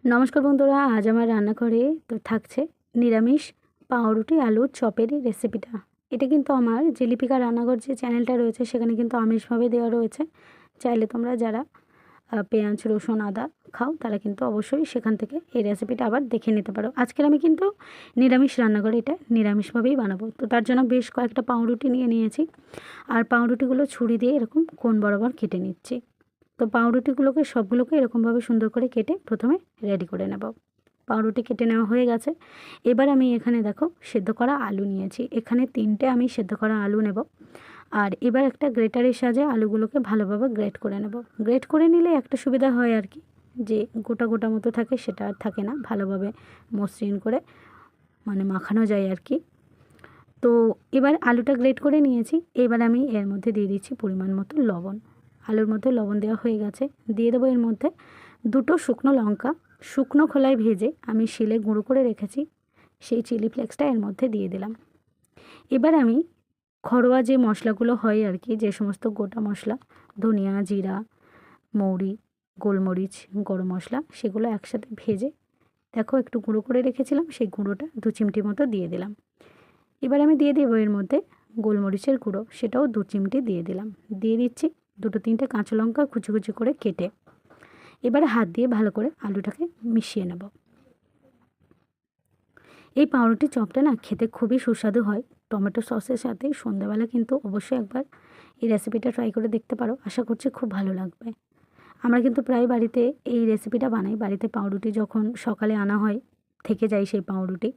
নমস্কার বন্ধুরা, আজ আমার রান্নাঘরে তো থাকছে নিরামিষ পাউরুটি আলুর চপের এই রেসিপিটা। এটা কিন্তু আমার যে লিপিকা রান্নাঘর যে চ্যানেলটা রয়েছে সেখানে কিন্তু আমিষভাবে দেওয়া রয়েছে। চাইলে তোমরা যারা পেঁয়াজ রসুন আদা খাও তারা কিন্তু অবশ্যই সেখান থেকে এই রেসিপিটা আবার দেখে নিতে পারো। আজকের আমি কিন্তু নিরামিষ রান্নাঘরে এটা নিরামিষভাবেই বানাবো। তো তার জন্য বেশ কয়েকটা পাউরুটি নিয়েছি, আর পাউরুটিগুলো ছুরি দিয়ে এরকম কোণ বরাবর কেটে নিচ্ছি। তো পাউরুটিগুলোকে সবগুলোকে এরকমভাবে সুন্দর করে কেটে প্রথমে রেডি করে নেব। পাউরুটি কেটে নেওয়া হয়ে গেছে। এবার আমি এখানে দেখো সেদ্ধ করা আলু নিয়েছি। এখানে 3টে আমি সেদ্ধ করা আলু নেব। আর এবার একটা গ্রেটারের সাহায্যে আলুগুলোকে ভালোভাবে গ্রেট করে নেব। গ্রেট করে নিলে একটা সুবিধা হয় আর কি, যে গোটা গোটা মতো থাকে সেটা আর থাকে না, ভালোভাবে মসৃণ করে মাখানো যায় আর কি। তো এবার আলুটা গ্রেট করে নিয়েছি। এবার আমি এর মধ্যে দিয়ে দিচ্ছি পরিমাণ মতো লবণ। আলুর মধ্যে লবণ দেওয়া হয়ে গেছে। দিয়ে দেবো এর মধ্যে 2টো শুকনো লঙ্কা শুকনো খোলায় ভেজে আমি শিলে গুঁড়ো করে রেখেছি, সেই চিলি ফ্লেক্সটা এর মধ্যে দিয়ে দিলাম। এবার আমি ঘরোয়া যে মশলাগুলো হয় আর কি, যে সমস্ত গোটা মশলা ধনিয়া জিরা মৌরি গোলমরিচ গরম মশলা, সেগুলো একসাথে ভেজে দেখো একটু গুঁড়ো করে রেখেছিলাম, সেই গুঁড়োটা 2 চিমটি মতো দিয়ে দিলাম। এবার আমি দিয়ে দেবো এর মধ্যে গোলমরিচের গুঁড়ো, সেটাও 2 চিমটি দিয়ে দিলাম। দিয়ে দিচ্ছি 2-3টে কাঁচা লঙ্কা কুচি কুচি করে কেটে। এবার হাত দিয়ে ভালো করে আলুটাকে মিশিয়ে নেব। এই পাউরুটির চপটা না খেতে খুবই সুস্বাদু হয় টমেটো সসের সাথে। সন্ধ্যাবেলা কিন্তু অবশ্যই একবার এই রেসিপিটা ট্রাই করে দেখতে পারো, আশা করছি খুব ভালো লাগবে। আমরা কিন্তু প্রায় বাড়িতে এই রেসিপিটা বানাই। বাড়িতে পাউরুটি যখন সকালে আনা হয় থেকে যায় সেই পাউরুটি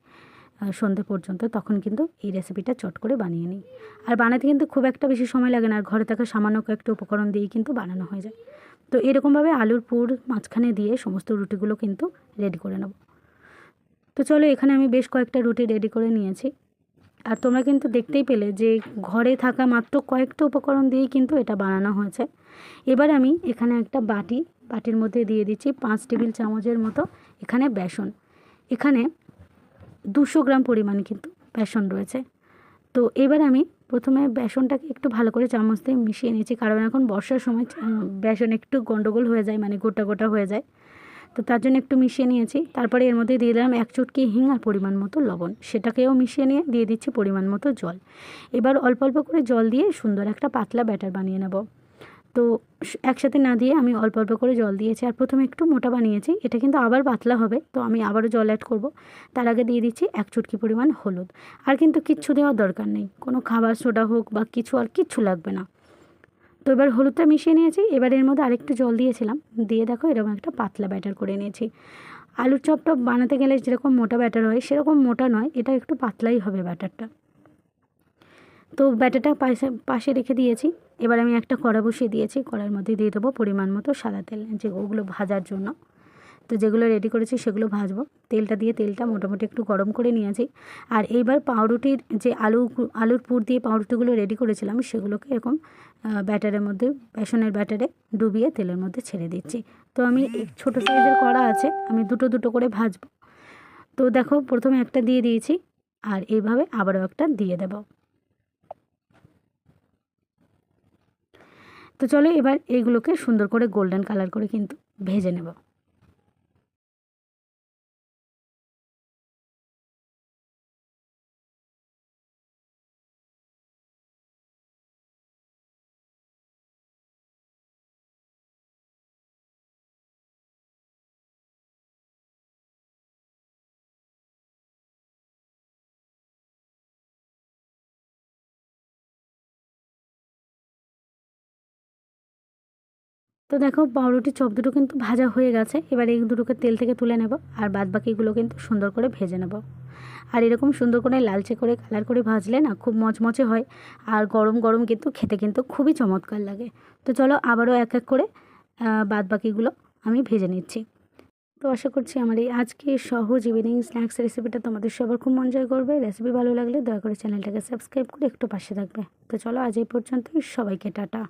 সন্ধে পর্যন্ত, তখন কিন্তু এই রেসিপিটা চট করে বানিয়ে নিই। আর বানাতে কিন্তু খুব একটা বেশি সময় লাগে না, আর ঘরে থাকা সামান্য কয়েকটা উপকরণ দিয়েই কিন্তু বানানো হয়ে যায়। তো এরকমভাবে আলুর পুর মাঝখানে দিয়ে সমস্ত রুটিগুলো কিন্তু রেডি করে নেব। তো চলো, এখানে আমি বেশ কয়েকটা রুটি রেডি করে নিয়েছি। আর তোমরা কিন্তু দেখতেই পেলে যে ঘরে থাকা মাত্র কয়েকটা উপকরণ দিয়েই কিন্তু এটা বানানো হয়েছে। এবার আমি এখানে একটা বাটির মধ্যে দিয়ে দিচ্ছি 5 টেবিল চামচের মতো এখানে বেসন। এখানে 200 গ্রাম পরিমাণ কিন্তু বেসন রয়েছে। তো এবার আমি প্রথমে বেসনটাকে একটু ভালো করে চামচ দিয়ে মিশিয়ে নিয়েছি, কারণ এখন বর্ষার সময় বেসন একটু গন্ডগোল হয়ে যায়, গোটা গোটা হয়ে যায়। তো তার জন্য একটু মিশিয়ে নিয়েছি। তারপরে এর মধ্যে দিয়ে দিলাম 1 চুটকি হিং আর পরিমাণ মতো লবণ, সেটাকেও মিশিয়ে নিয়ে দিয়ে দিচ্ছি পরিমাণ মতো জল। এবার অল্প অল্প করে জল দিয়ে সুন্দর একটা পাতলা ব্যাটার বানিয়ে নেব। তো একসাথে না দিয়ে আমি অল্প অল্প করে জল দিয়েছি। আর প্রথমে একটু মোটা বানিয়েছি, এটা কিন্তু আবার পাতলা হবে, তো আমি আবারও জল অ্যাড করব। তার আগে দিয়ে দিচ্ছি 1 চুটকি পরিমাণ হলুদ। আর কিন্তু কিচ্ছু দেওয়ার দরকার নেই, কোনো খাবার সোডা হোক বা কিছু, আর কিচ্ছু লাগবে না। তো এবার হলুদটা মিশিয়ে নিয়েছি। এবার এর মধ্যে আরেকটু জল দিয়েছিলাম, দিয়ে দেখো এরকম একটা পাতলা ব্যাটার করে নিয়েছি। আলুর চপটা বানাতে গেলে যেরকম মোটা ব্যাটার হয় সেরকম মোটা নয়, এটা একটু পাতলাই হবে ব্যাটারটা। তো ব্যাটারটা পাশে রেখে দিয়েছি। এবার আমি একটা কড়া বসিয়ে দিয়েছি। কড়ার মধ্যে দিয়ে দেবো পরিমাণ মতো সাদা তেল, যে ওগুলো ভাজার জন্য। তো যেগুলো রেডি করেছি সেগুলো ভাজবো। তেলটা মোটামুটি একটু গরম করে নিয়েছি। আর এইবার পাউরুটির যে আলুর পুর দিয়ে পাউরুটিগুলো রেডি করেছিলাম সেগুলোকে এরকম ব্যাটারের মধ্যে, বেসনের ব্যাটারে ডুবিয়ে তেলের মধ্যে ছেড়ে দিচ্ছি। তো আমি ছোটো সাইজের কড়া আছে, আমি দুটো করে ভাজবো। তো দেখো প্রথমে একটা দিয়ে দিয়েছি, আর এইভাবে আবারও একটা দিয়ে দেব। তো চলো এবার এইগুলোকে সুন্দর করে গোল্ডেন কালার করে কিন্তু ভেজে নেব। তো দেখো পাউরুটির চপ দুটো কিন্তু ভাজা হয়ে গেছে। এবার এই দুটোকে তেল থেকে তুলে নেব, আর বাদ বাকিগুলো কিন্তু সুন্দর করে ভেজে নেব। আর এরকম সুন্দর করে লালচে করে কালার করে ভাজলে না খুব মচমচে হয়, আর গরম গরম কিন্তু খেতে কিন্তু খুবই চমৎকার লাগে। তো চলো আবারও এক এক করে বাদ বাকিগুলো আমি ভেজে নিচ্ছি। তো আশা করছি আমার এই আজকে সহজ ইভিনিং স্ন্যাক্স রেসিপিটা তোমাদের সবার খুব মনোযোগ করবে। রেসিপি ভালো লাগলে দয়া করে চ্যানেলটাকে সাবস্ক্রাইব করে একটু পাশে থাকবে। তো চলো আজ এই পর্যন্তই, সবাইকে টাটা।